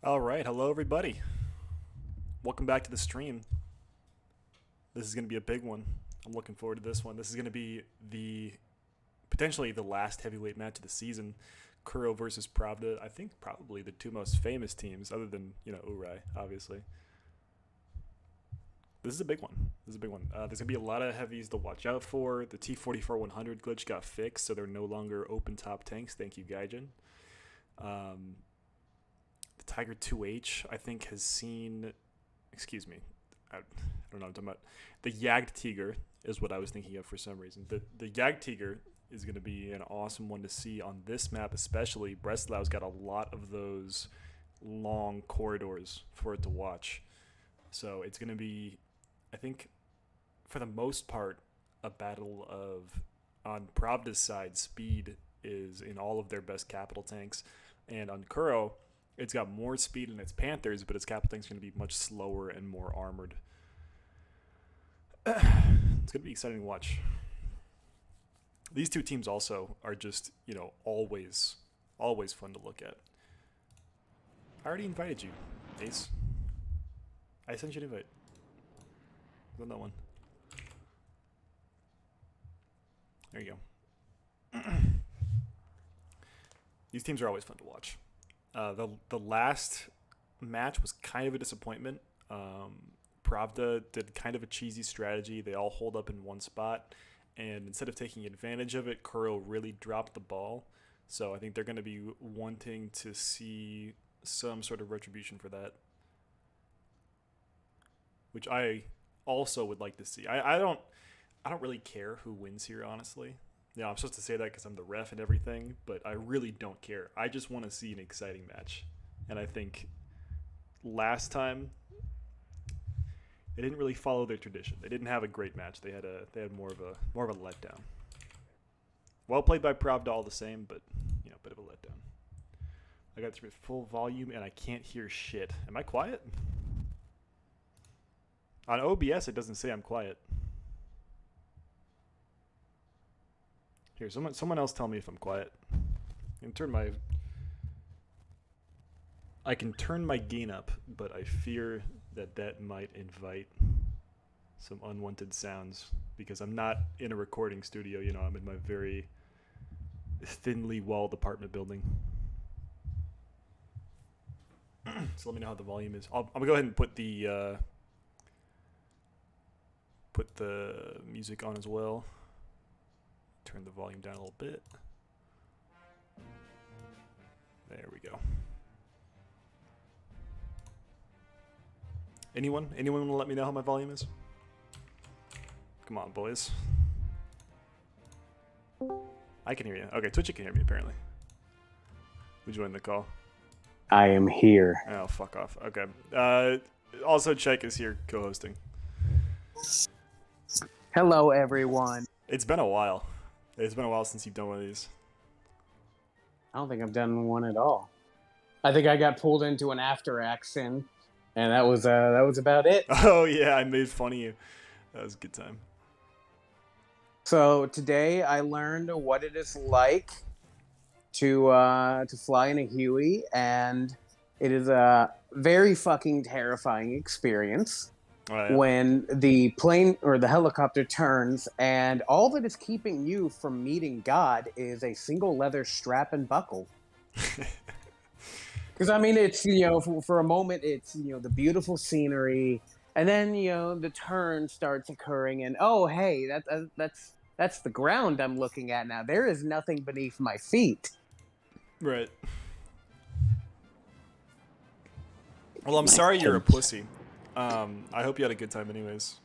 All right, hello everybody. Welcome back to the stream. This is going to be a big one. I'm looking forward to this one. This is going to be the potentially the last heavyweight match of the season. Kuro versus Pravda. I think probably the two most famous teams, other than Urai, obviously. This is a big one. There's gonna be a lot of heavies to watch out for. The T44-100 glitch got fixed, so they're no longer open top tanks. Thank you, Gaijin. The Tiger 2H, I think, has seen. Excuse me. I don't know what I'm talking about. The Jagdtiger is what I was thinking of for some reason. The Jagdtiger is going to be an awesome one to see on this map, especially. Breslau's got a lot of those long corridors for it to watch. So it's going to be, I think, for the most part, a battle of, on Pravda's side, speed is in all of their best capital tanks. And on Kuro, it's got more speed in its Panthers, but its capital tank's going to be much slower and more armored. It's going to be exciting to watch. These two teams also are just, always fun to look at. I already invited you, Ace. I sent you an invite. On that one. There you go. These teams are always fun to watch. The last match was kind of a disappointment. Pravda did kind of a cheesy strategy. They all hold up in one spot, and instead of taking advantage of it, Kuro really dropped the ball. So I think they're going to be wanting to see some sort of retribution for that, which I also would like to see. I don't really care who wins here, honestly. Yeah, I'm supposed to say that because I'm the ref and everything, but I really don't care. I just want to see an exciting match. And I think last time they didn't really follow their tradition. They didn't have a great match. They had more of a letdown. Well played by Pravda all the same, but a bit of a letdown. I got this with full volume and I can't hear shit. Am I quiet? On OBS it doesn't say I'm quiet. Here, someone else tell me if I'm quiet. I can turn my gain up, but I fear that might invite some unwanted sounds because I'm not in a recording studio. I'm in my very thinly walled apartment building. So let me know how the volume is. I'm gonna go ahead and put the music on as well. Turn the volume down a little bit. There we go. Anyone want to let me know how my volume is? Come on, boys. I can hear you. Okay, Twitch can hear me apparently. Who joined the call? I am here. Oh, fuck off. Okay. Also, Check is here co-hosting. Hello, everyone. It's been a while. It's been a while since you've done one of these. I don't think I've done one at all. I think I got pulled into an after action, and that was about it. Oh yeah, I made fun of you. That was a good time. So today I learned what it is like to fly in a Huey, and it is a very fucking terrifying experience. Oh, yeah. When the plane or the helicopter turns and all that is keeping you from meeting God is a single leather strap and buckle. Because, it's, for a moment, it's, the beautiful scenery. And then, the turn starts occurring and, oh, hey, that's the ground I'm looking at now. There is nothing beneath my feet. Right. Well, I'm sorry you're a pussy. I hope you had a good time anyways.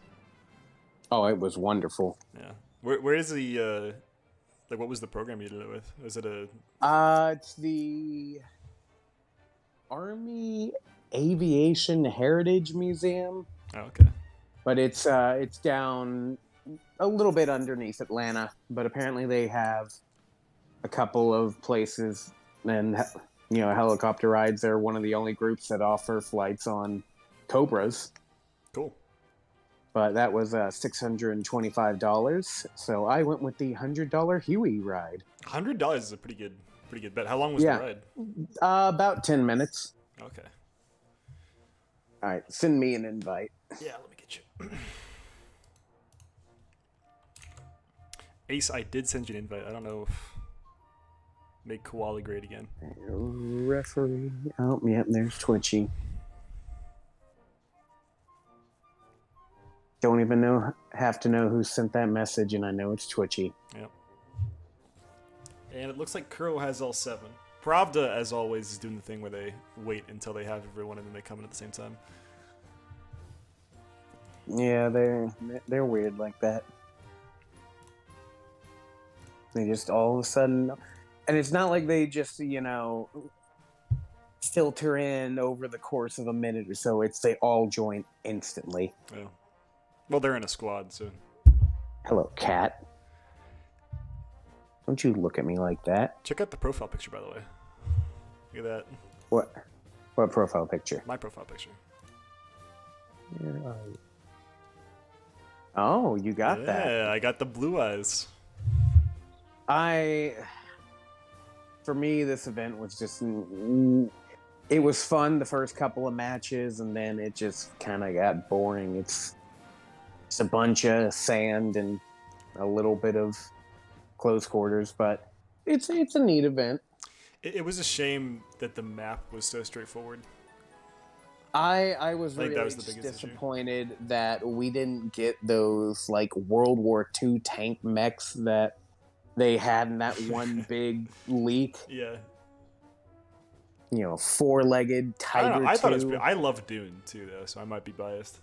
Oh, it was wonderful. Yeah. Where is the, what was the program you did it with? Was it a... It's the Army Aviation Heritage Museum. Oh, okay. But it's down a little bit underneath Atlanta. But apparently they have a couple of places and, helicopter rides. They're one of the only groups that offer flights on Cobras. Cool. But that was $625, so I went with the $100 Huey ride. $100 is a pretty good bet. How long was the ride? About 10 minutes. Okay. All right, send me an invite. Yeah, let me get you. Ace, I did send you an invite. I don't know if make Koala great again. Referee. Oh, yeah, there's Twitchy. Don't even have to know who sent that message, and I know it's Twitchy. Yep. And it looks like Kuro has all 7. Pravda, as always, is doing the thing where they wait until they have everyone and then they come in at the same time. Yeah, they're weird like that. They just all of a sudden, and it's not like they just filter in over the course of a minute or so. It's they all join instantly. Yeah. Well, they're in a squad, so. Hello, cat. Don't you look at me like that. Check out the profile picture, by the way. Look at that. What profile picture? My profile picture. Oh, you got that. Yeah, I got the blue eyes. For me, this event was just, it was fun the first couple of matches, and then it just kind of got boring. It's a bunch of sand and a little bit of close quarters, but it's a neat event. It was a shame that the map was so straightforward. I was I think really that was the biggest disappointed that we didn't get those like World War II tank mechs that they had in that one big leak. Yeah. 4-legged tiger. I thought it was. I love Dune too, though, so I might be biased.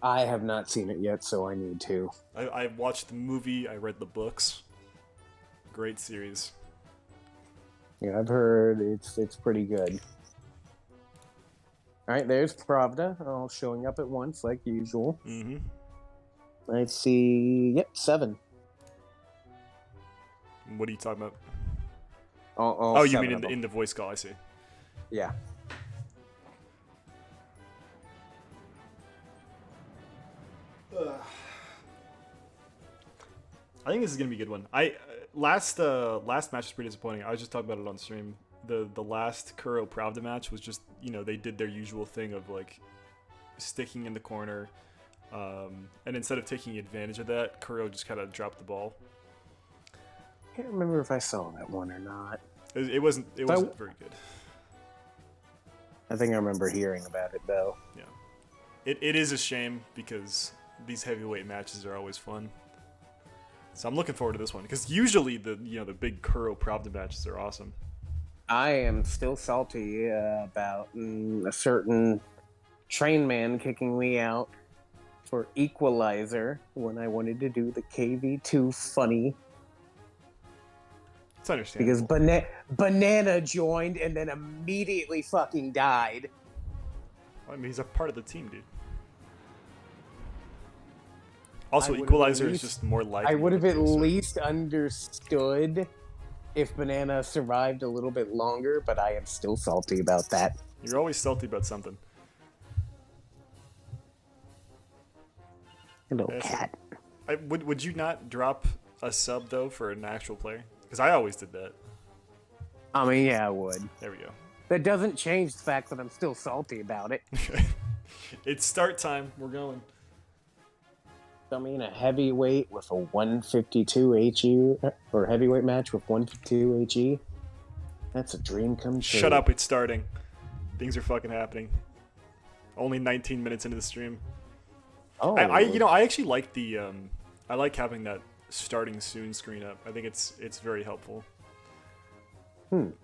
I have not seen it yet, so I need to. I watched the movie. I read the books. Great series. Yeah, I've heard it's pretty good. All right, there's Pravda, all showing up at once like usual. Mm-hmm. I see. Yep, 7. What are you talking about? Oh, you mean in the voice call? I see. Yeah. I think this is gonna be a good one. Last match was pretty disappointing. I was just talking about it on stream. The last Kuro Pravda match was just they did their usual thing of like sticking in the corner, and instead of taking advantage of that, Kuro just kind of dropped the ball. I can't remember if I saw that one or not. It wasn't very good. I think I remember hearing about it though. Yeah, it is a shame because these heavyweight matches are always fun. So I'm looking forward to this one because usually the big Kuro Pravda matches are awesome. I am still salty about a certain train man kicking me out for Equalizer when I wanted to do the KV2 funny. It's understandable. Because Banana joined and then immediately fucking died. Well, I mean, he's a part of the team, dude. Also, Equalizer is just more likely. I would have at least understood if Banana survived a little bit longer, but I am still salty about that. You're always salty about something. Hello, cat. Would you not drop a sub, though, for an actual player? Because I always did that. I mean, yeah, I would. There we go. That doesn't change the fact that I'm still salty about it. It's start time. We're going. I mean, a heavyweight with a 152 HE, or heavyweight match with 152 HE. That's a dream come true. Shut up, it's starting. Things are fucking happening. Only 19 minutes into the stream. Oh. I actually like the I like having that starting soon screen up. I think it's very helpful.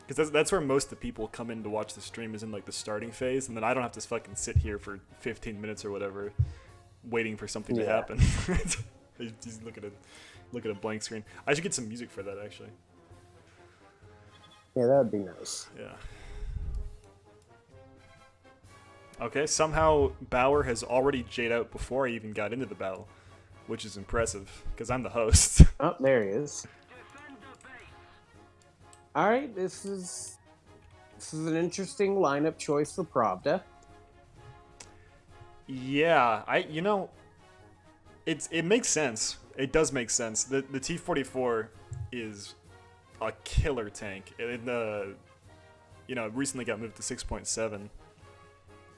Because that's where most of the people come in to watch the stream is in like the starting phase, and then I don't have to fucking sit here for 15 minutes or whatever waiting for something to happen. Just look at a blank screen. I should get some music for that actually. Yeah, that would be nice. Yeah. Okay, somehow Bauer has already J'd out before I even got into the battle, which is impressive because I'm the host. Oh, there he is. All right, this is an interesting lineup choice for Pravda. Yeah, it makes sense. It does make sense. The T-44 is a killer tank. It recently got moved to 6.7.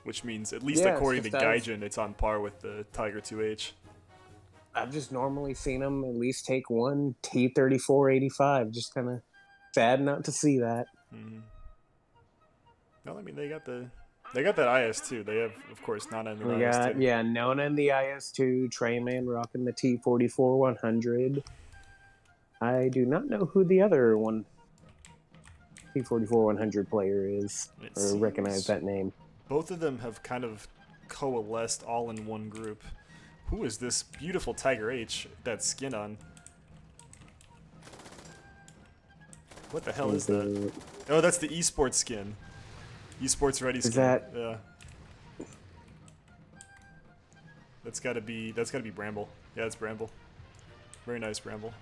which means at least Yeah, according to it's just Gaijin, it's on par with the Tiger 2H. I've just normally seen them at least take one T-34-85. Just kind of sad not to see that. Mm-hmm. Well, I mean, they got that IS-2. They have, of course, Nana and the We got IS-2. Nona and the IS-2, Trayman rocking the T-44-100. I do not know who the other one T-44-100 player is, or recognize that name. Both of them have kind of coalesced all in one group. Who is this beautiful Tiger H that skin on? What the hell is that? Oh, that's the esports skin. Esports ready skin. Is that? Yeah. That's gotta be Bramble. Yeah, it's Bramble. Very nice Bramble.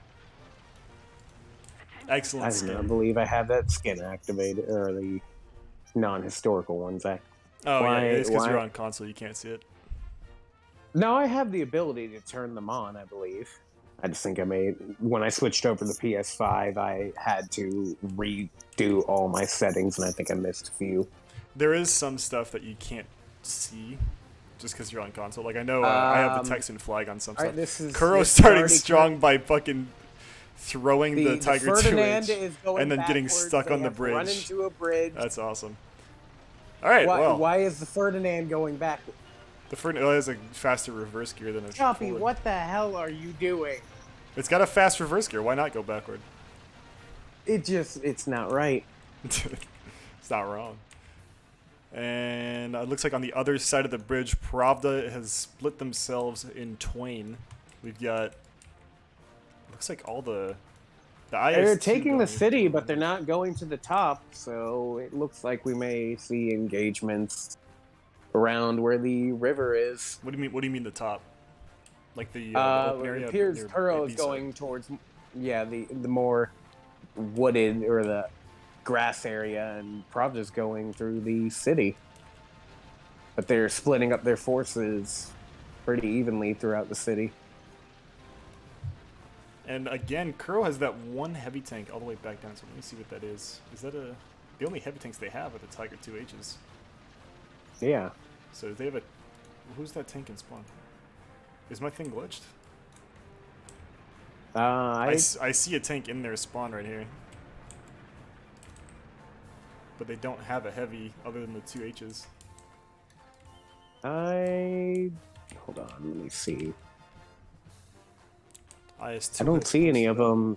Excellent I skin. do not believe I have that skin activated, or the non-historical ones. Oh yeah, it's because you're on console, you can't see it. No, I have the ability to turn them on, I believe. I just think when I switched over to PS5, I had to redo all my settings, and I think I missed a few. There is some stuff that you can't see just because you're on console. Like, I know I have the Texan flag on some stuff. Kuro's starting strong by fucking throwing the Tiger 2H and then getting stuck on the bridge. Run into a bridge. That's awesome. All right, why is the Ferdinand going backwards? The Ferdinand has a faster reverse gear than a Choppy, forward. what the hell are you doing? It's got a fast reverse gear. Why not go backward? It's not right. It's not wrong. And it looks like on the other side of the bridge, Pravda has split themselves in twain. We've got, looks like all the IS. They're taking the city, but they're not going to the top, so it looks like we may see engagements around where the river is. What do you mean? What do you mean the top? Like the open area? It appears Kuro is going towards, the more wooded or the grass area, and Pravda's going through the city. But they're splitting up their forces pretty evenly throughout the city. And again, Kuro has that one heavy tank all the way back down. So let me see what that is. Is that the only heavy tanks they have are the Tiger 2Hs? Yeah. So they have a. Who's that tank in spawn? Is my thing glitched? I see a tank in their spawn right here. But they don't have a heavy other than the 2Hs. Hold on, let me see. I IS-2 don't see any of them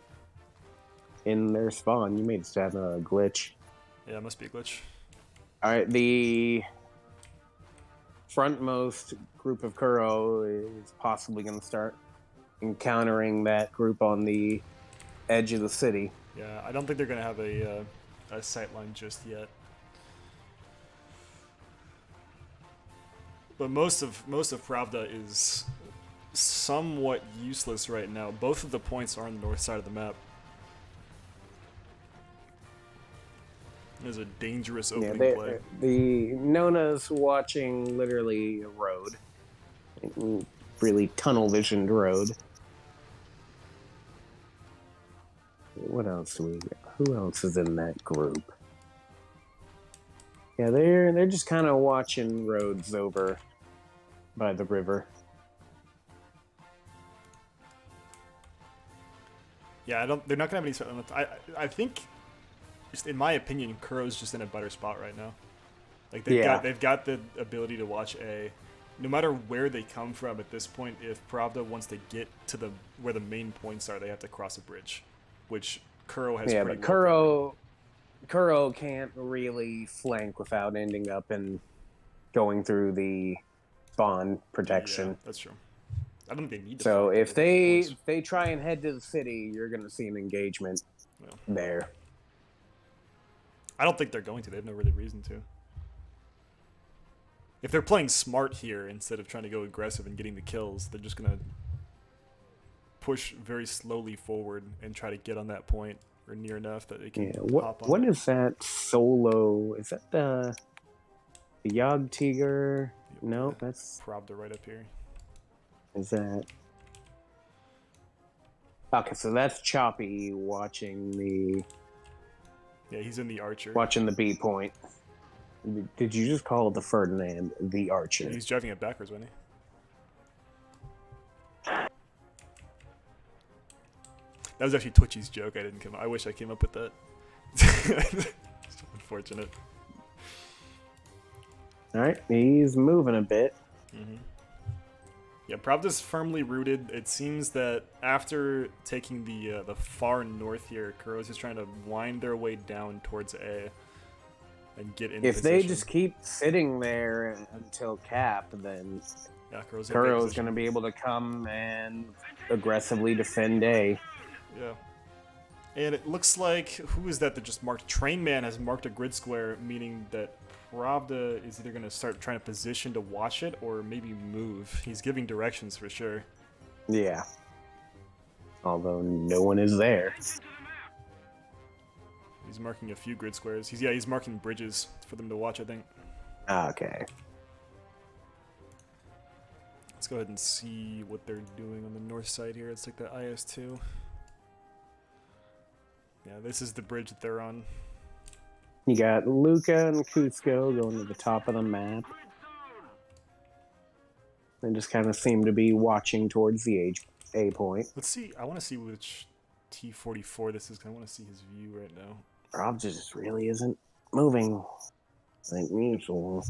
in their spawn. You may just have a glitch. Yeah, it must be a glitch. Alright, the frontmost group of Kuro is possibly going to start encountering that group on the edge of the city. Yeah, I don't think they're going to have a sightline just yet. But most of Pravda is somewhat useless right now. Both of the points are on the north side of the map. There's a dangerous opening play. The Nona's watching literally a road. Really tunnel-visioned road. What else do we got? Who else is in that group? Yeah, they're just kind of watching roads over by the river. Yeah, they're not gonna have any. I think, just in my opinion, Kuro's just in a better spot right now. Like they've got the ability to watch A. No matter where they come from at this point, if Pravda wants to get to where the main points are, they have to cross a bridge, which Kuro has. Yeah, but Kuro can't really flank without ending up and going through the spawn protection. Yeah, that's true. I don't think they need to. So if they try and head to the city, you're going to see an engagement there. I don't think they're going to. They have no really reason to. If they're playing smart here instead of trying to go aggressive and getting the kills, they're just going to push very slowly forward and try to get on that point or near enough that they can hop on. What is that solo? Is that the Yog Tiger? No, that's Pravda right up here. Is that? Okay, so that's Choppy watching the. Yeah, he's in the Archer. Watching the B point. Did you just call the Ferdinand the Archer? He's driving it backwards, wasn't he? That was actually Twitchy's joke. I wish I came up with that. It's unfortunate. All right, he's moving a bit. Mm-hmm. Yeah, Pravda's firmly rooted. It seems that after taking the far north here, Kuro's just trying to wind their way down towards A and get in If position. they just keep sitting there until cap, then yeah, Kuro's going to be able to come and aggressively defend A. Yeah. And it looks like, who is that just marked? Trainman has marked a grid square, meaning that Pravda is either going to start trying to position to watch it or maybe move. He's giving directions for sure. Yeah. Although no one is there. He's marking a few grid squares. He's marking bridges for them to watch, I think. Okay. Let's go ahead and see what they're doing on the north side here. It's like the IS-2. Yeah, this is the bridge that they're on. You got Luca and Cusco going to the top of the map. They just kind of seem to be watching towards the A point. Let's see. I want to see which T-44 this is. I want to see his view right now. Rob just really isn't moving like usual.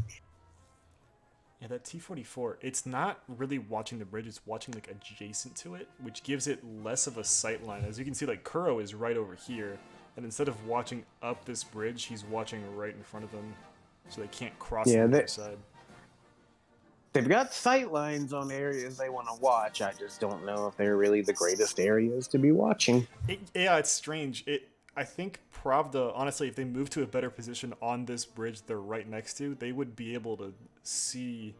Yeah, that T-44, it's not really watching the bridge, it's watching like adjacent to it, which gives it less of a sight line. As you can see, like Kuro is right over here, and instead of watching up this bridge, he's watching right in front of them, so they can't cross the other side. They've got sight lines on areas they want to watch. I just don't know if they're really the greatest areas to be watching. Yeah, it's strange. I think Pravda, honestly, if they move to a better position on this bridge they're right next to, they would be able to see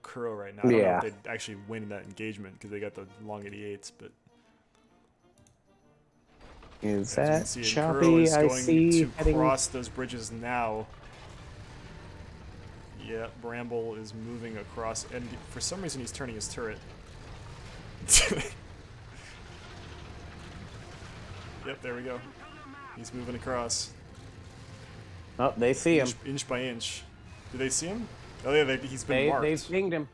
Kuro right now. I don't know if they'd actually win in that engagement because they got the long 88s, but... Is that choppy? Kuro is I going see. to cross those bridges now. Yeah, Bramble is moving across, and for some reason he's turning his turret. Yep, there we go. He's moving across. Oh, they see him. Inch by inch. Do they see him? Oh yeah, he's been marked. They've pinged him.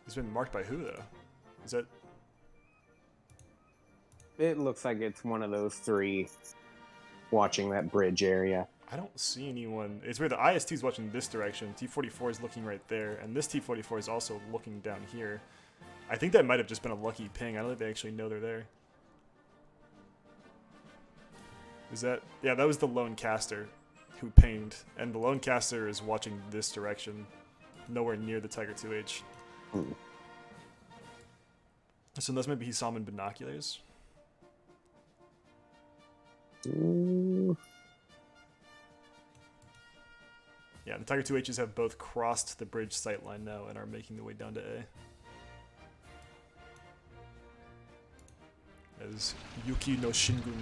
He's been marked by who, though? Is that... It looks like it's one of those three watching that bridge area. I don't see anyone. It's weird. The IS-2 is watching this direction. T-44 is looking right there, and this T-44 is also looking down here. I think that might have just been a lucky ping. I don't think they actually know they're there. Is that... Yeah, that was the lone caster who pinged, and the lone caster is watching this direction, nowhere near the Tiger 2H. So unless maybe he saw him in binoculars. Yeah, the Tiger 2Hs have both crossed the bridge sightline now and are making their way down to A. As Yuki no Shingun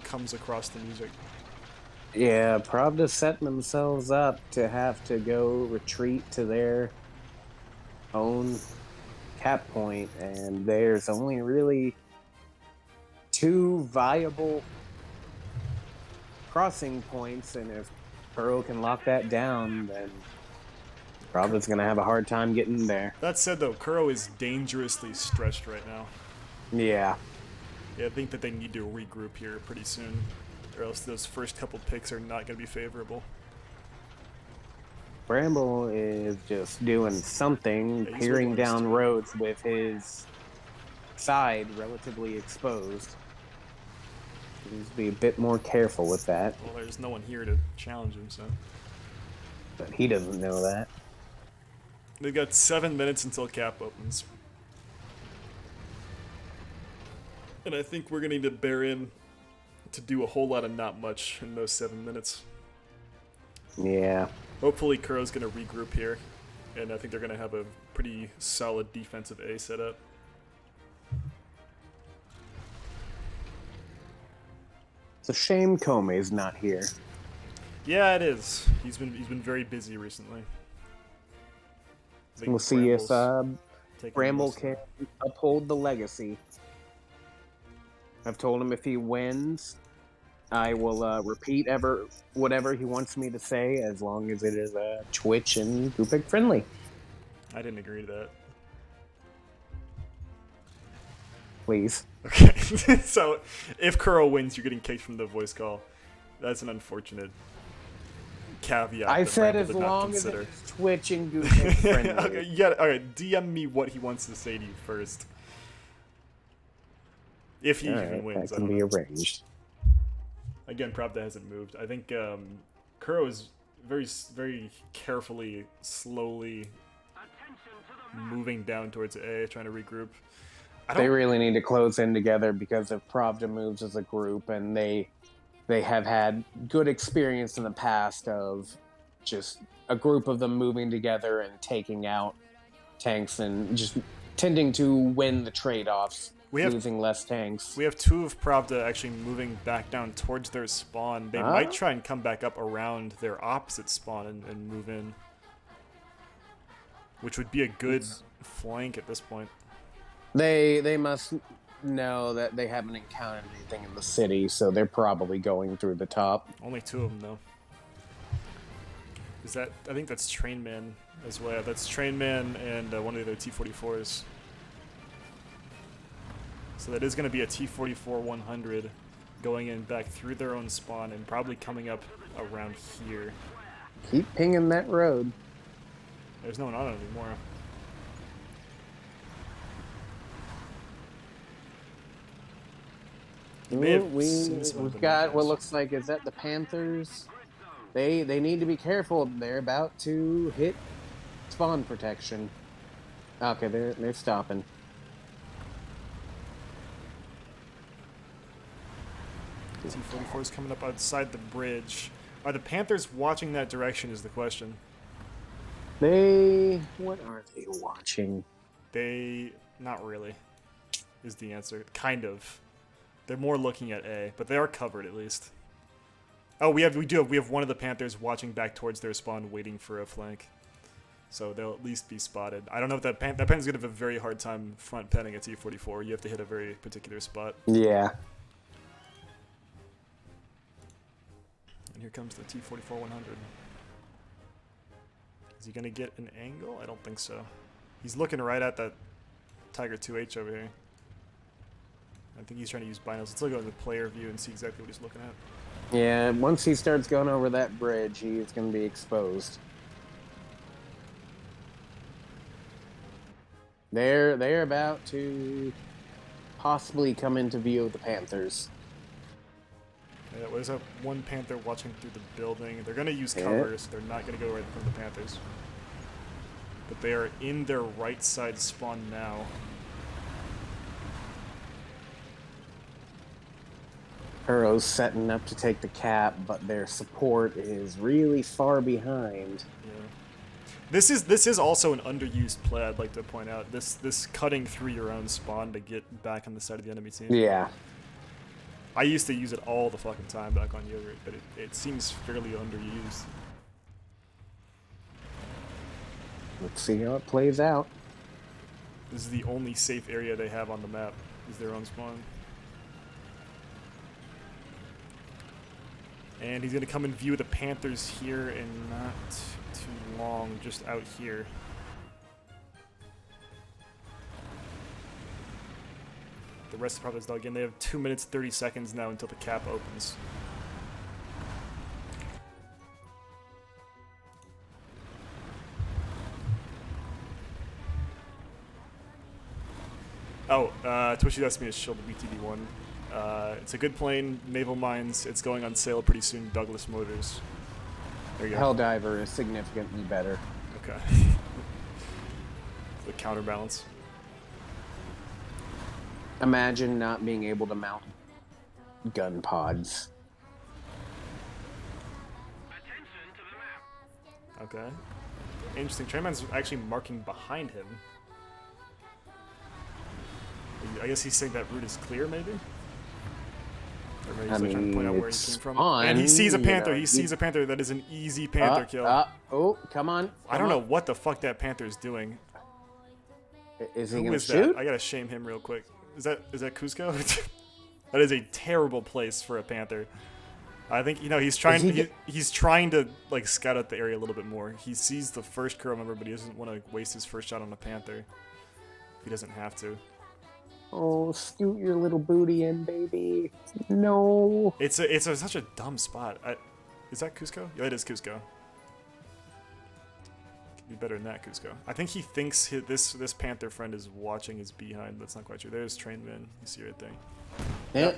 comes across the music. Yeah, Pravda setting themselves up to have to go retreat to their own cap point, and there's only really two viable crossing points, and if Kuro can lock that down, then Pravda's going to have a hard time getting there. That said, though, Kuro is dangerously stretched right now. Yeah. Yeah, I think that they need to regroup here pretty soon, or else those first couple picks are not going to be favorable. Bramble is just doing something, peering down roads with his side relatively exposed. He needs to be a bit more careful with that. Well, there's no one here to challenge him, so... But he doesn't know that. They've got 7 minutes until cap opens. And I think we're going to need to bear in to do a whole lot of not much in those 7 minutes. Yeah. Hopefully Kuro's going to regroup here, and I think they're going to have a pretty solid defensive A set up. It's a shame Kome's not here. Yeah, it is. He's been very busy recently. We'll see if Bramble can uphold the legacy. I've told him if he wins I will repeat whatever he wants me to say as long as it is Twitch and Goopik friendly. I didn't agree to that. Please. Okay, so if Kuro wins, you're getting kicked from the voice call. That's an unfortunate caveat. I that said Ramble as did not long as consider. it's Twitch and Goopik friendly. Okay, you got okay. DM me what he wants to say to you first. If he even wins, that I can don't be know. arranged. Again, Pravda hasn't moved. I think Kuro is very carefully, slowly moving down towards A, trying to regroup. They really need to close in together because if Pravda moves as a group, and they have had good experience in the past of just a group of them moving together and taking out tanks and just tending to win the trade-offs, losing less tanks. We have two of Pravda actually moving back down towards their spawn. They might try and come back up around their opposite spawn and move in, which would be a good flank at this point. They must know that they haven't encountered anything in the city, so they're probably going through the top. Only two of them, though. Is that? I think that's Trainman as well. That's Trainman and one of the other T-44s. So that is going to be a T-44 100 going in back through their own spawn and probably coming up around here. Keep pinging that road. There's no one on it anymore. We've got what looks like, is that the Panthers? They need to be careful. They're about to hit spawn protection. Okay, they're stopping. T-44 is coming up outside the bridge. Are the Panthers watching that direction is the question. What are they watching? Not really, is the answer. Kind of. They're more looking at A, but they are covered at least. Oh, we have one of the Panthers watching back towards their spawn, waiting for a flank. So they'll at least be spotted. I don't know if that Panther's gonna have a very hard time front penning a T-44. You have to hit a very particular spot. Yeah. And here comes the T-44 100. Is he gonna get an angle? I don't think so. He's looking right at that Tiger 2H over here. I think he's trying to use binos. Let's look at the player view and see exactly what he's looking at. Yeah, once he starts going over that bridge, he's going to be exposed. They're about to possibly come into view of the Panthers. Yeah, there's that one Panther watching through the building. They're going to use cover, so they're not going to go right in front of the Panthers. But they are in their right side spawn now. Kuro's setting up to take the cap, but their support is really far behind. Yeah. This is also an underused play, I'd like to point out. This cutting through your own spawn to get back on the side of the enemy team. Yeah. I used to use it all the fucking time back on Yogurt, but it seems fairly underused. Let's see how it plays out. This is the only safe area they have on the map, is their own spawn. And he's going to come in view of the Panthers here in not too long, just out here. The rest of the Pravda's dug in. They have 2 minutes, 30 seconds now until the cap opens. Oh, Twitchy asked me to shield the BTD-1. It's a good plane, naval mines. It's going on sale pretty soon. Douglas Motors. There you go. Helldiver is significantly better. Okay. The counterbalance. Imagine not being able to mount gun pods. Okay. Interesting. Trainman's actually marking behind him. I guess he's saying that route is clear, maybe? Or maybe he's trying to point out where he came from. And he sees a Panther. He sees a Panther. That is an easy Panther kill. Oh, come on. I don't know what the fuck that Panther's doing. Is he going to shoot? I gotta shame him real quick. Is that Cusco? That is a terrible place for a Panther. I think he's trying. He's trying to like scout out the area a little bit more. He sees the first Kuro member, but he doesn't want to waste his first shot on a Panther. He doesn't have to. Oh, scoot your little booty in, baby. No. It's such a dumb spot. Is that Cusco? Yeah, it is Cusco. Could be better than that, Cusco. I think he thinks this Panther friend is watching his behind. That's not quite true. There's Train Man. You see right there.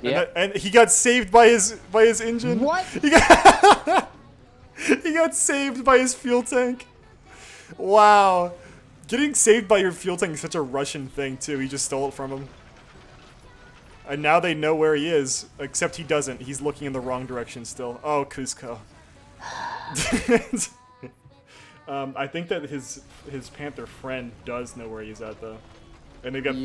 Yeah. And he got saved by his engine. What? He got saved by his fuel tank. Wow. Getting saved by your fuel tank is such a Russian thing, too. He just stole it from him. And now they know where he is, except he doesn't. He's looking in the wrong direction still. Oh, Cusco. I think that his Panther friend does know where he's at, though. And they've got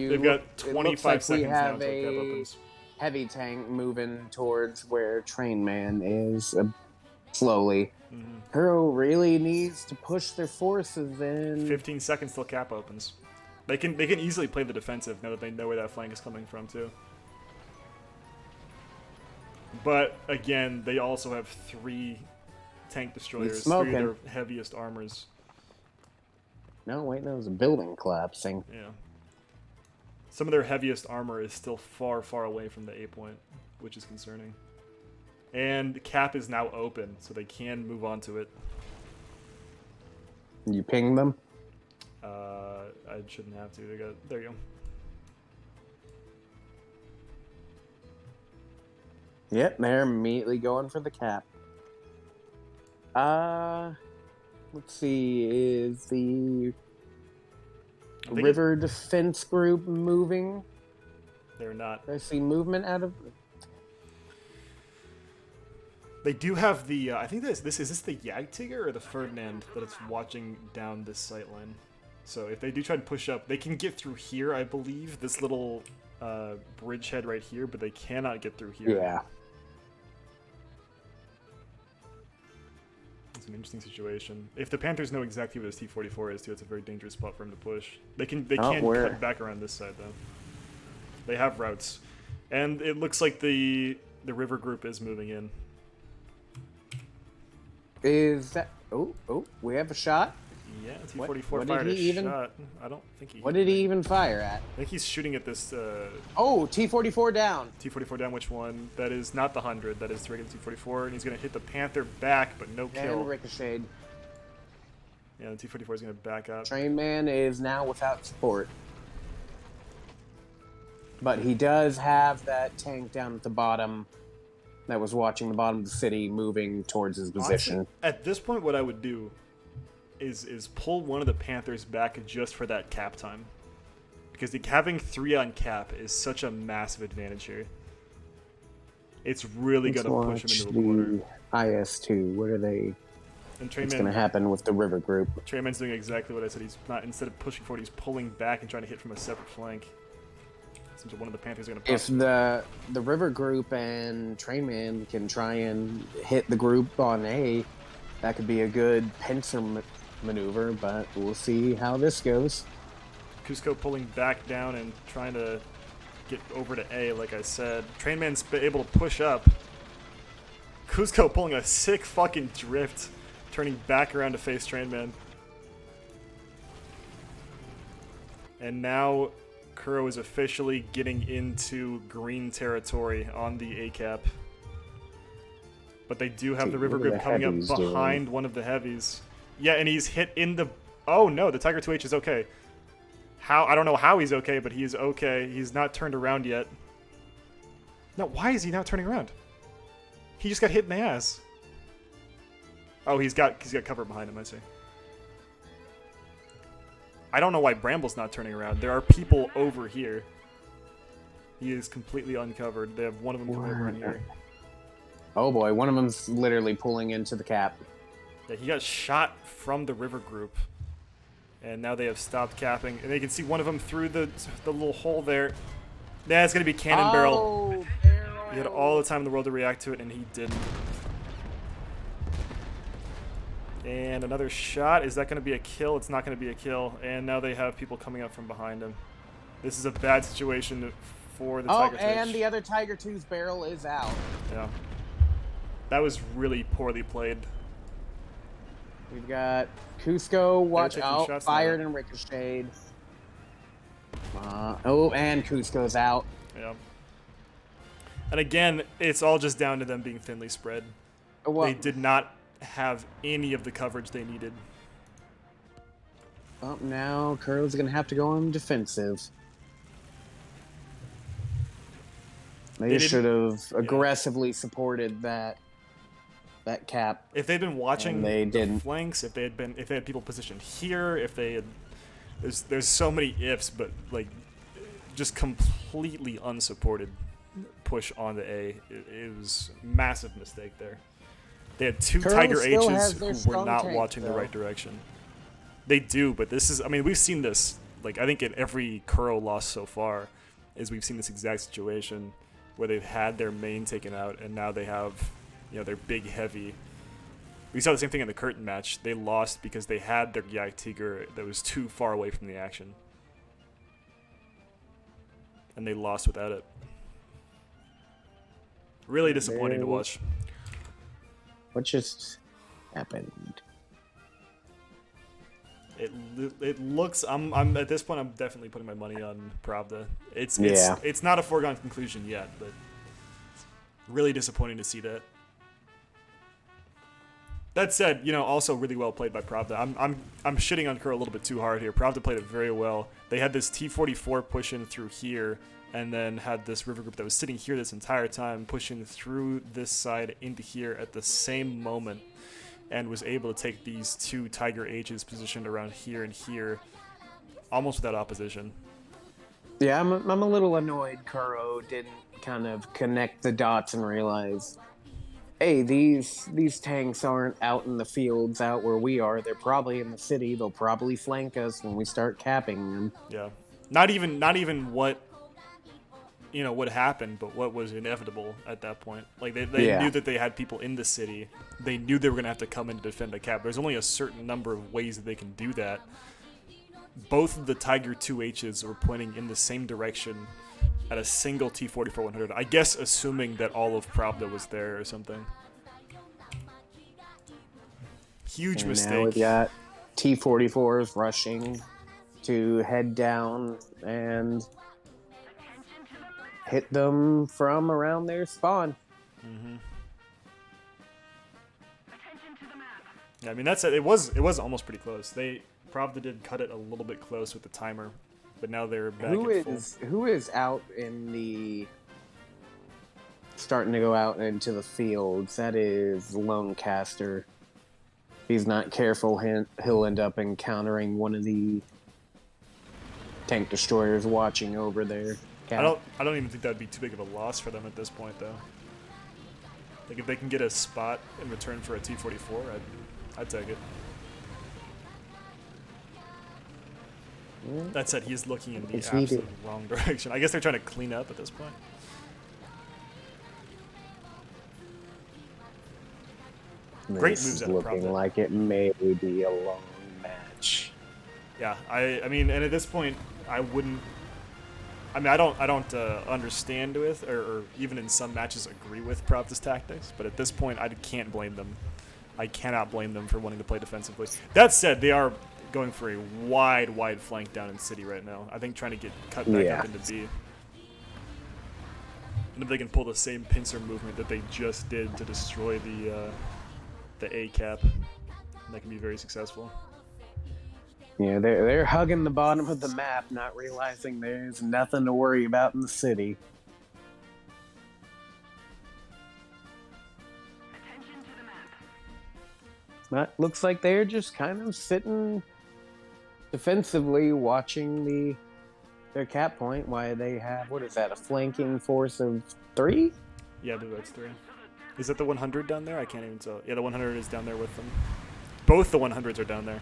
25 seconds now until the cap opens. Heavy tank moving towards where Train Man is slowly. Kuro really needs to push their forces in. 15 seconds till cap opens. They can easily play the defensive now that they know where that flank is coming from too. But again, they also have 3 tank destroyers, 3 of their heaviest armors. No, wait, that was a building collapsing. Yeah. Some of their heaviest armor is still far, far away from the A point, which is concerning. And cap is now open, so they can move on to it. You ping them? I shouldn't have to. There you go. Yep, they're immediately going for the cap. Let's see, is the river defense group moving? They're not. I see movement out of... They do have the, I think is this the Jagdtiger or the Ferdinand that it's watching down this sight line? So if they do try to push up, they can get through here, I believe, this little bridgehead right here, but they cannot get through here. Yeah. It's an interesting situation. If the Panthers know exactly what this T-44 is, too, it's a very dangerous spot for him to push. They can cut back around this side, though. They have routes. And it looks like the river group is moving in. Is that... Oh, we have a shot? Yeah, T-44 fired a shot. I don't think he... What did he even fire at? I think he's shooting at this... Oh, T-44 down. T-44 down, which one? That is not the 100. That is the regular T-44, and he's going to hit the Panther back, but no kill. And ricocheted. Yeah, the T-44 is going to back up. Train Man is now without support. But he does have that tank down at the bottom that was watching the bottom of the city moving towards his position. Honestly, at this point, what I would do is pull one of the Panthers back just for that cap time. Because having 3 on cap is such a massive advantage here. It's really going to push him into a corner. IS-2, what are they... And What's going to happen with the river group? Trainman's doing exactly what I said. He's not, instead of pushing forward, he's pulling back and trying to hit from a separate flank. Seems like one of the Panthers are going to pop. If the river group and Trainman can try and hit the group on A, that could be a good pincer maneuver, but we'll see how this goes. Cusco pulling back down and trying to get over to A, like I said. Trainman's able to push up. Cusco pulling a sick fucking drift, turning back around to face Trainman. And now Kuro is officially getting into green territory on the A-cap. But they do have the river group coming up behind one of the heavies. Yeah, and he's hit in the... Oh, no, the Tiger 2H is okay. I don't know how he's okay, but he is okay. He's not turned around yet. No, why is he not turning around? He just got hit in the ass. Oh, he's got cover behind him, I see. I don't know why Bramble's not turning around. There are people over here. He is completely uncovered. They have one of them coming over in here. Oh boy, one of them's literally pulling into the cap. Yeah, he got shot from the river group. And now they have stopped capping. And they can see one of them through the little hole there. Yeah, it's going to be cannon barrel. He had all the time in the world to react to it, and he didn't. And another shot. Is that going to be a kill? It's not going to be a kill. And now they have people coming up from behind him. This is a bad situation for the Tiger 2. And the other Tiger 2's barrel is out. Yeah. That was really poorly played. We've got Cusco, watch taking out, shots fired now. and ricocheted. Oh, and Cusco's out. Yeah. And again, it's all just down to them being thinly spread. Well, They did not have any of the coverage they needed. well, now Kuro's going to have to go on defensive. They should have aggressively supported that cap. If they'd been watching they the didn't. flanks, if they had people positioned here, if they had, there's so many ifs, but like just completely unsupported push onto A. It was a massive mistake there. They had two Kuro Tiger still H's has their who were strong not tank, watching the though. right direction. They do, but this is, I mean, we've seen this, like, I think in every Kuro loss so far, is we've seen this exact situation where they've had their main taken out, and now they have, you know, their big heavy. We saw the same thing in the curtain match. They lost because they had their Yak Tiger that was too far away from the action. And they lost without it. Really disappointing to watch. What just happened? It looks. I'm at this point. I'm definitely putting my money on Pravda. It's not a foregone conclusion yet, but really disappointing to see that. That said, you know, also really well played by Pravda. I'm shitting on Kuro a little bit too hard here. Pravda played it very well. They had this T-44 pushing through here, and then had this river group that was sitting here this entire time, pushing through this side into here at the same moment, and was able to take these two Tiger H's positioned around here and here, almost without opposition. Yeah, I'm a little annoyed Kuro didn't kind of connect the dots and realize, hey, these tanks aren't out in the fields out where we are. They're probably in the city. They'll probably flank us when we start capping them. Yeah. Not even what, you know, what happened, but what was inevitable at that point. Like, they knew that they had people in the city. They knew they were going to have to come in to defend a cap. There's only a certain number of ways that they can do that. Both of the Tiger 2Hs were pointing in the same direction at a single T-44-100. I guess assuming that all of Pravda was there or something. Huge mistake. Now we've got T-44s rushing to head down and hit them from around their spawn. Mm-hmm. Yeah, I mean, that's it. It was almost pretty close. Pravda did cut it a little bit close with the timer, but now they're back at full. Who is out in the starting to go out into the fields? That is Lonecaster. If he's not careful, he'll end up encountering one of the tank destroyers watching over there. I don't even think that'd be too big of a loss for them at this point, though. Like, if they can get a spot in return for a T-44, I'd take it. Yeah. That said, he's looking in the absolute wrong direction. I guess they're trying to clean up at this point. Great moves out of Pravda. Looking like it may be a long match. Yeah, I mean, and at this point, I wouldn't. I mean, I don't understand with, or even in some matches agree with Pravda's tactics, but at this point, I can't blame them. I cannot blame them for wanting to play defensively. That said, they are going for a wide flank down in City right now. I think trying to get cut back up into B. And if they can pull the same pincer movement that they just did to destroy the A cap, that can be very successful. Yeah, they're hugging the bottom of the map, not realizing there's nothing to worry about in the city. But looks like they're just kind of sitting defensively, watching their cap point. Why they have, what is that, a flanking force of 3? Yeah, I believe that's 3. Is that the 100 down there? I can't even tell. Yeah, the 100 is down there with them. Both the 100s are down there.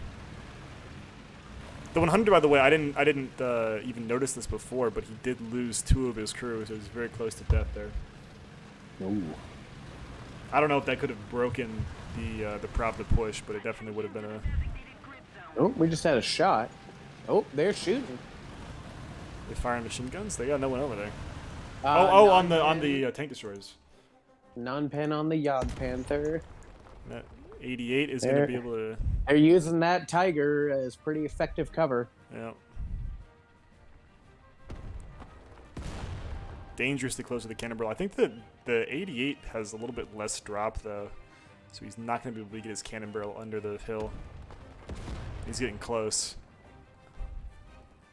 The 100, by the way, I didn't even notice this before, but he did lose 2 of his crew, so he was very close to death there. Ooh. I don't know if that could have broken the Pravda push, but it definitely would have been a. Oh, we just had a shot. Oh, they're shooting. They firing machine guns. They got no one over there. On on the tank destroyers. Non-pen on the Yog Panther. That 88 is going to be able to... They're using that Tiger as pretty effective cover. Yeah. Dangerously close to the cannonball. I think that the 88 has a little bit less drop, though. So he's not going to be able to get his cannon barrel under the hill. He's getting close.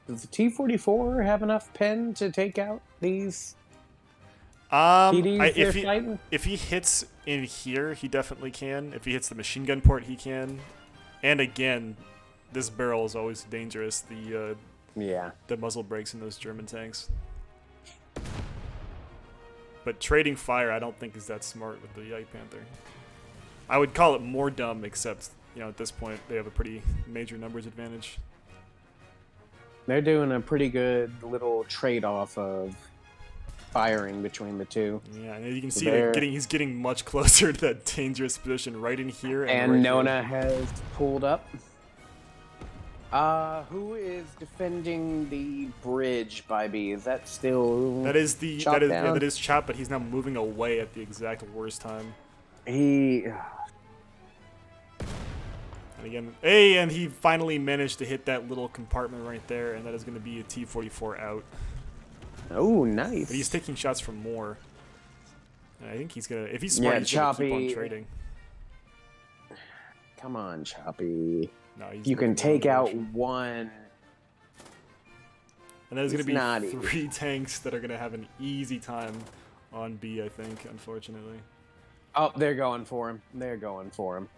Does the T-44 have enough pen to take out these if he hits in here, he definitely can. If he hits the machine gun port, he can. And again, this barrel is always dangerous. The muzzle breaks in those German tanks. But trading fire, I don't think is that smart with the Yike Panther. I would call it more dumb, except at this point they have a pretty major numbers advantage. They're doing a pretty good little trade-off of firing between the two. Yeah, and you can see that he's getting much closer to that dangerous position right in here. And right Nona here. has pulled up. Who is defending the bridge by B? Is that still that is Chop, but he's now moving away at the exact worst time. And again, and he finally managed to hit that little compartment right there, and that is going to be a T-44 out. Oh, nice. But he's taking shots from more. And I think he's gonna, if he's smart, he's gonna keep on trading. Come on, Choppy. No, you can take out one. And there's going to be 3 tanks that are going to have an easy time on B, I think, unfortunately. Oh, they're going for him. They're going for him.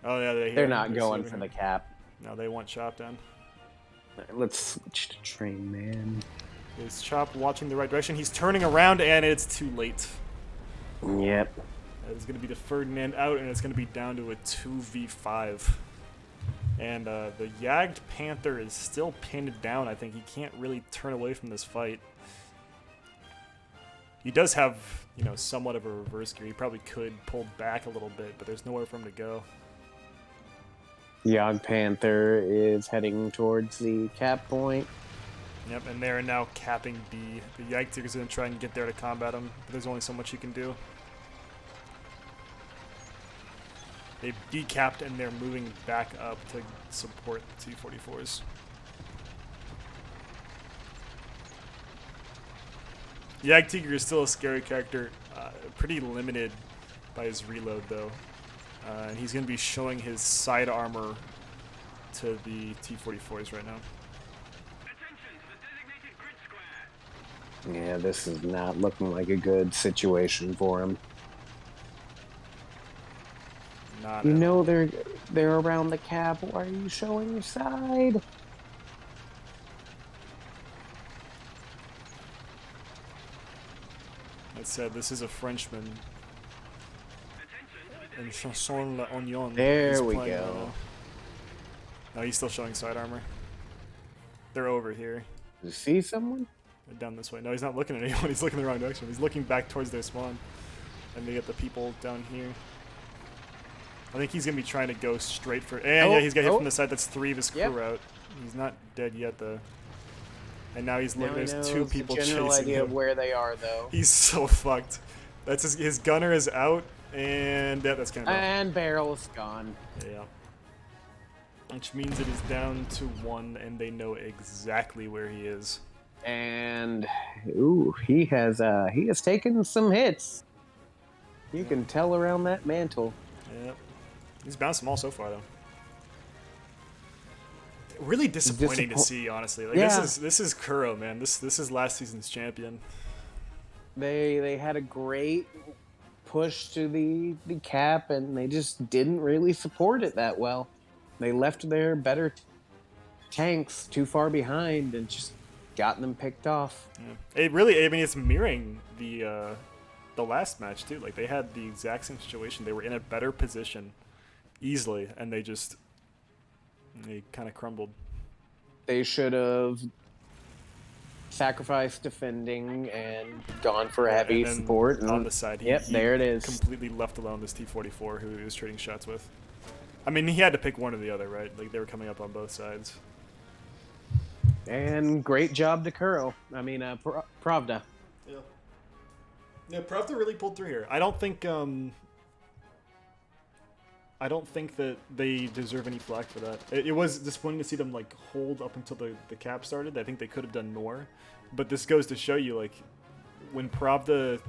Oh, yeah, they're not going for the cap. No, they want Chop down. Let's switch to train, man. Is Chop watching the right direction? He's turning around, and it's too late. Yep. It's going to be the Ferdinand out, and it's going to be down to a 2v5. And the Yagged Panther is still pinned down. I think he can't really turn away from this fight. He does have, somewhat of a reverse gear. He probably could pull back a little bit, but there's nowhere for him to go. Yog Panther is heading towards the cap point. Yep, and they're now capping B. The Yag is going to try and get there to combat him, but there's only so much he can do. They've decapped and they're moving back up to support the T-44s. Yag Tiger is still a scary character, pretty limited by his reload though. And he's going to be showing his side armor to the T-44s right now. Yeah, this is not looking like a good situation for him. They're around the cap. Why are you showing your side? That said, this is a Frenchman. And Chanson l'Oignon. There we go. No, he's still showing side armor. They're over here. You see someone? They're down this way. No, he's not looking at anyone. He's looking the wrong direction. He's looking back towards their spawn. And they get the people down here. I think he's going to be trying to go straight for... And yeah, he's got hit from the side. That's 3 of his crew out. He's not dead yet, though. And now he's looking. There's 2 people chasing him. General idea of where they are, though. He's so fucked. That's his gunner is out, and that's kind of... And barrel's gone. Yeah. Which means it is down to 1, and they know exactly where he is. And he has taken some hits. You can tell around that mantle. Yep. He's bounced them all so far, though. Really disappointing to see, honestly. Like this is Kuro, man. This is last season's champion. They had a great push to the cap, and they just didn't really support it that well. They left their better tanks too far behind and just got them picked off. Yeah. It really, I mean, it's mirroring the last match too. Like they had the exact same situation. They were in a better position easily, and they kind of crumbled. They should have sacrificed defending and gone for heavy support. And on the side, he there it is. Completely left alone this T-44 who he was trading shots with. I mean, he had to pick one or the other, right? Like they were coming up on both sides. And great job to Kuro. I mean, Pravda. Yeah. Yeah, Pravda really pulled through here. I don't think that they deserve any flack for that. It was disappointing to see them like hold up until the cap started. I think they could have done more, but this goes to show you like when Pravda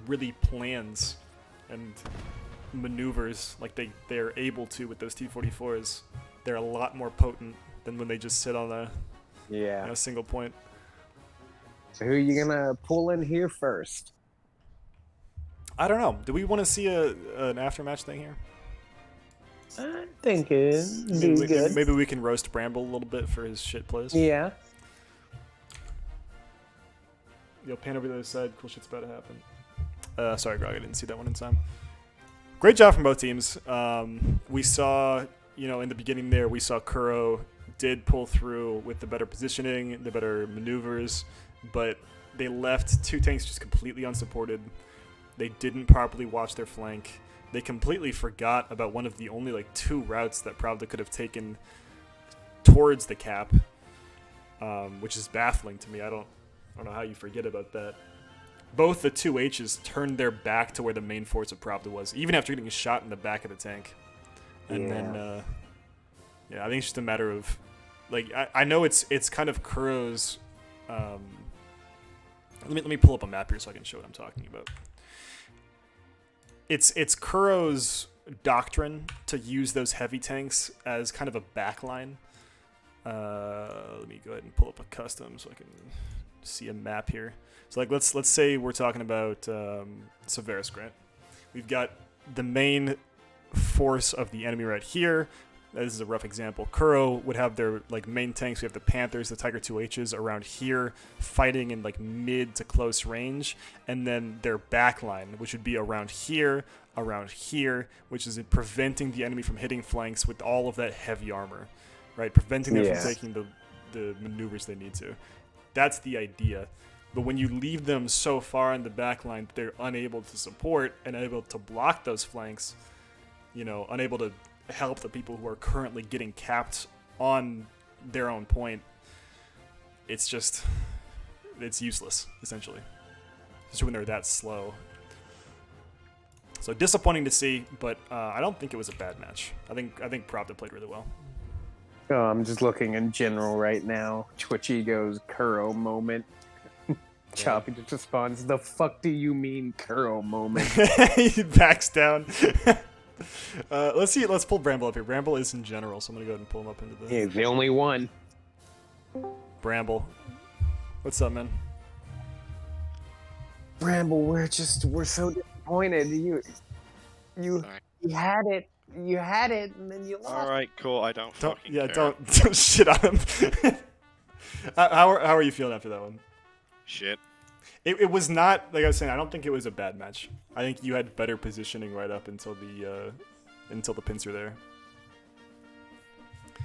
really plans and maneuvers like they're able to with those T-44s, they're a lot more potent than when they just sit on a single point. So who are you gonna pull in here first? I don't know. Do we want to see an aftermatch thing here? I think it'd be good. Maybe we can roast Bramble a little bit for his shit plays. Yeah. Yo, pan over the other side. Cool shit's about to happen. Sorry, Grog. I didn't see that one in time. Great job from both teams. We saw, in the beginning there, we saw Kuro did pull through with the better positioning, the better maneuvers, but they left two tanks just completely unsupported. They didn't properly watch their flank. They completely forgot about one of the only like two routes that Pravda could have taken towards the cap, which is baffling to me. I don't know how you forget about that. Both the two H's turned their back to where the main force of Pravda was, even after getting shot in the back of the tank. And then, I think it's just a matter of, like, I know it's kind of Kuro's. Let me pull up a map here so I can show what I'm talking about. It's Kuro's doctrine to use those heavy tanks as kind of a backline. Let me go ahead and pull up a custom so I can see a map here. So like let's say we're talking about Severus Grant. We've got the main force of the enemy right here. This is a rough example. Kuro would have their like main tanks. We have the Panthers, the Tiger 2Hs around here fighting in like mid to close range, and then their backline, which would be around here, which is preventing the enemy from hitting flanks with all of that heavy armor, right? Preventing them from taking the maneuvers they need to. That's the idea. But when you leave them so far in the backline that they're unable to support and unable to block those flanks, unable to help the people who are currently getting capped on their own point, it's useless, essentially. Just when they're that slow. So disappointing to see, but I don't think it was a bad match. I think Pravda played really well. Oh, I'm just looking in general right now. Twitch Ego's Kuro moment. Choppy just responds, "The fuck do you mean Kuro moment?" He backs down. Let's pull Bramble up here. Bramble is in general, so I'm gonna go ahead and pull him up into the... He's the only one. Bramble. What's up, man? Bramble, we're so disappointed. You had it, and then you lost. Alright, cool, I don't fucking care. Don't shit on him. How are you feeling after that one? Shit. It was not, like I was saying, I don't think it was a bad match. I think you had better positioning right up until the pincer there.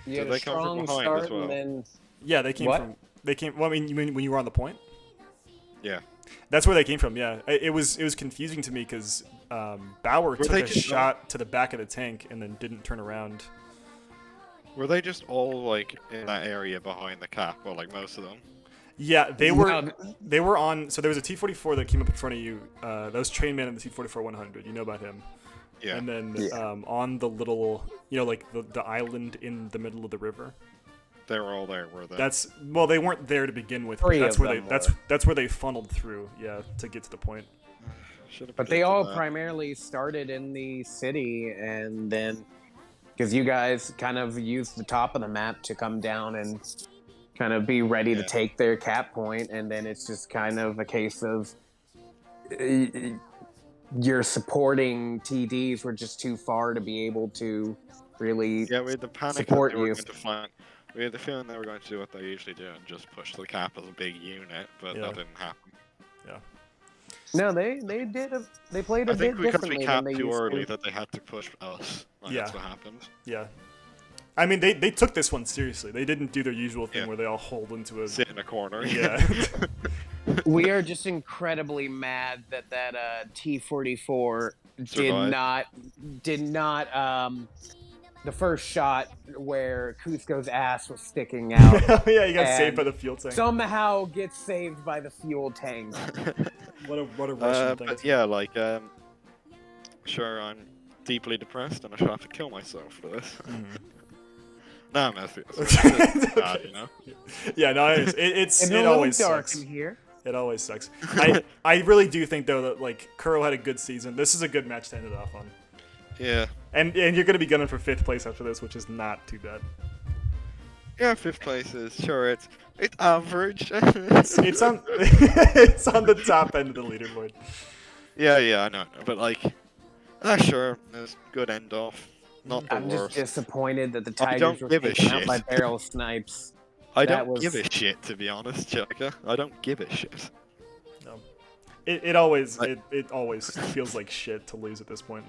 You had Did a they come from strong behind start, as well? and then... Yeah, they came from... Well, I mean, you mean when you were on the point? Yeah. That's where they came from, yeah. It was confusing to me because Bauer took a shot to the back of the tank and then didn't turn around. Were they just all, like, in that area behind the cap, or, like, most of them? Yeah, they were on... So there was a T-44 that came up in front of you. That was Trainman in the T-44-100. You know about him. Yeah. And then on the little... like the island in the middle of the river. They were all there, were they? They weren't there to begin with. That's where they funneled through, to get to the point. But they all primarily started in the city, and then because you guys kind of used the top of the map to come down and kind of be ready to take their cap point, and then it's just kind of a case of your supporting TDs were just too far to be able to really we had the panic support that they were you. going to find. We had the feeling they were going to do what they usually do and just push the cap as a big unit, but that didn't happen. Yeah. No, they played a bit differently. I think because we capped than they too used early to. that they had to push us. That's what happened. Yeah. I mean, they took this one seriously. They didn't do their usual thing where they all hold into a... Sit in a corner. Yeah. We are just incredibly mad that T-44 did not the first shot where Cusco's ass was sticking out. Yeah, he got And saved by the fuel tank. somehow gets saved by the fuel tank. What a Russian thing. But yeah, like, sure, I'm deeply depressed and I shall have to kill myself for this. Nah, I'm messing. It's bad, you know. Yeah, no, it a always little dark sucks. in here. It always sucks. I really do think though that like Kuro had a good season. This is a good match to end it off on. Yeah. And you're gonna be gunning for 5th place after this, which is not too bad. Yeah, 5th place is sure it's average. It's on it's on the top end of the leaderboard. Yeah, I know, but like, sure, it's good end off. Not the I'm worst. just disappointed that the I don't Tigers were give a taken out shit. by barrel snipes. I that don't give was- a shit, to be honest, Chaka. I don't give a shit. No. It always feels like shit to lose at this point.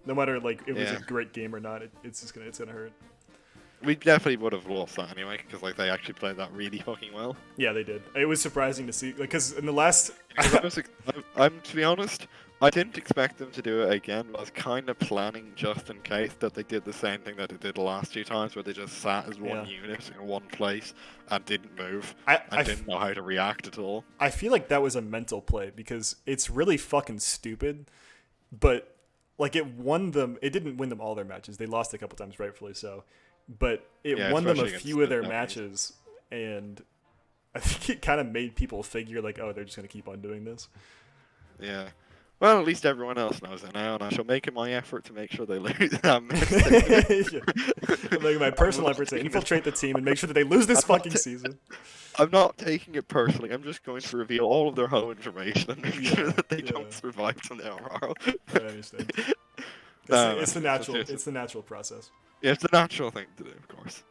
No matter like it was a great game or not, it's gonna hurt. We definitely would have lost that anyway, because like they actually played that really fucking well. Yeah, they did. It was surprising to see, like, because in the last. I'm to be honest, I didn't expect them to do it again. But I was kind of planning just in case that they did the same thing that they did the last 2 times, where they just sat as one unit in one place and didn't move and didn't know how to react at all. I feel like that was a mental play because it's really fucking stupid, but like it won them. It didn't win them all their matches. They lost a couple times, rightfully so. But it won them a few of their matches, and I think it kind of made people figure, like, oh, they're just going to keep on doing this. Yeah. Well, at least everyone else knows it now, and I shall make it my effort to make sure they lose. I'm making my personal effort to infiltrate the team and make sure that they lose this fucking season. I'm not taking it personally. I'm just going to reveal all of their whole information and make sure that they don't survive tomorrow. I understand. It's the natural process. Yeah, it's the natural thing to do, of course.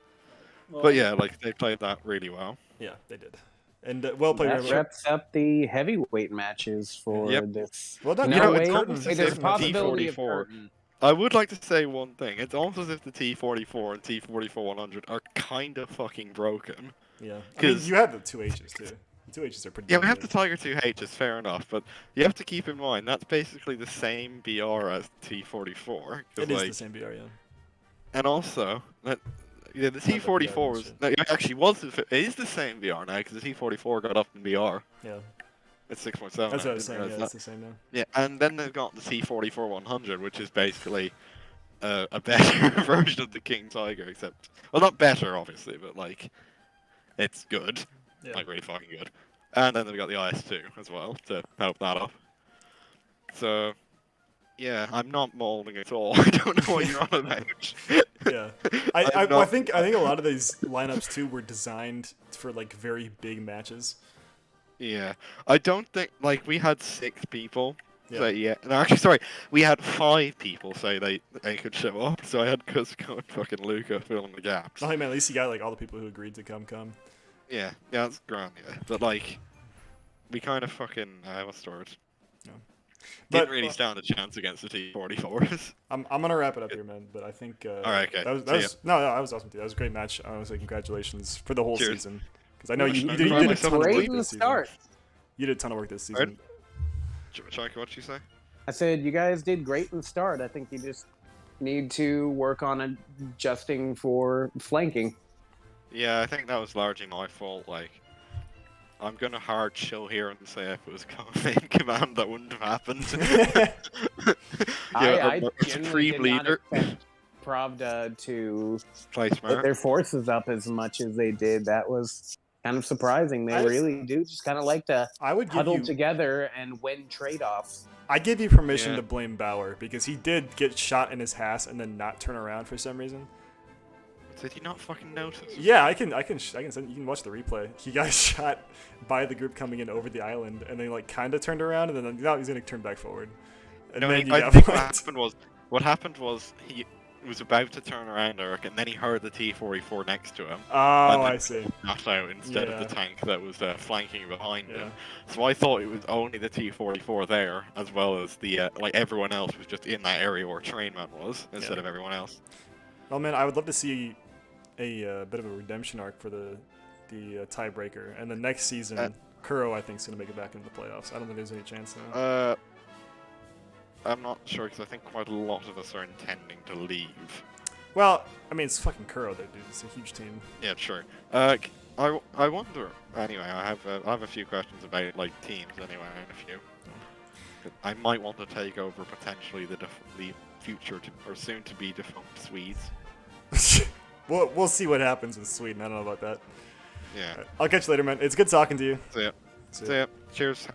Well, but yeah, like they played that really well. Yeah, they did. And well played. That wraps up the heavyweight matches for this. Well done. There's a possibility of curtain. I would like to say one thing. It's almost as if the T44 and T44 100 are kind of fucking broken. Yeah, because you have the 2Hs too. The 2Hs are pretty. Yeah, we have the Tiger 2Hs, fair enough, but you have to keep in mind that's basically the same BR as T44. It is the same BR, yeah. And also, the T44 was it is the same BR now because the T44 got up in BR. Yeah. It's 6.7. That's what I was saying. Yeah, it's the same now. Yeah, and then they've got the T44 100, which is basically a better version of the King Tiger, except not better, obviously, but like it's good, like really fucking good. And then they've got the IS2 as well to help that up. So. Yeah, I'm not mauling at all. I don't know what you're on about. Yeah, I think a lot of these lineups too were designed for like very big matches. Yeah, I don't think like we had 6 people. No, actually, sorry, we had 5 people say they could show up. So I had Cusco and fucking Luca filling the gaps. Oh, hey man, at least you got like all the people who agreed to come. Yeah, that's grand. Yeah, but like, we kind of fucking what's the word? Didn't really stand a chance against the T44s. I'm gonna wrap it up here, man. But I think all right, okay. That was awesome too. That was a great match. I was like, congratulations for the whole season, because I know you did a ton of work this season. You did a ton of work this season. Chaka, what'd you say? I said you guys did great in the start. I think you just need to work on adjusting for flanking. Yeah, I think that was largely my fault. Like, I'm gonna hard chill here and say if it was in command that wouldn't have happened. I genuinely did not expect Pravda to put their forces up as much as they did. That was kind of surprising. They really do just kind of like to huddle together and win trade-offs. I give you permission to blame Bauer because he did get shot in his ass and then not turn around for some reason. Did he not fucking notice? Yeah, I can send you can watch the replay. He got shot by the group coming in over the island, and they like kind of turned around, and then now he's gonna turn back forward. And no, then I think what happened was he was about to turn around, Eric, and then he heard the T44 next to him. Oh, I see. Knocked out instead of the tank that was flanking behind him. So I thought it was only the T44 there, as well as the like everyone else was just in that area where Trainman was instead of everyone else. Well, man, I would love to see a bit of a redemption arc for the tiebreaker, and the next season, Kuro I think is gonna make it back into the playoffs. I don't think there's any chance now. I'm not sure because I think quite a lot of us are intending to leave. Well, I mean, it's fucking Kuro, though, dude. It's a huge team. Yeah, sure. I wonder. Anyway, I have a few questions about like teams. Anyway, and a few. I might want to take over potentially the future or soon to be defunct Swedes. We'll see what happens with Sweden. I don't know about that. Yeah. I'll catch you later, man. It's good talking to you. See ya. Cheers.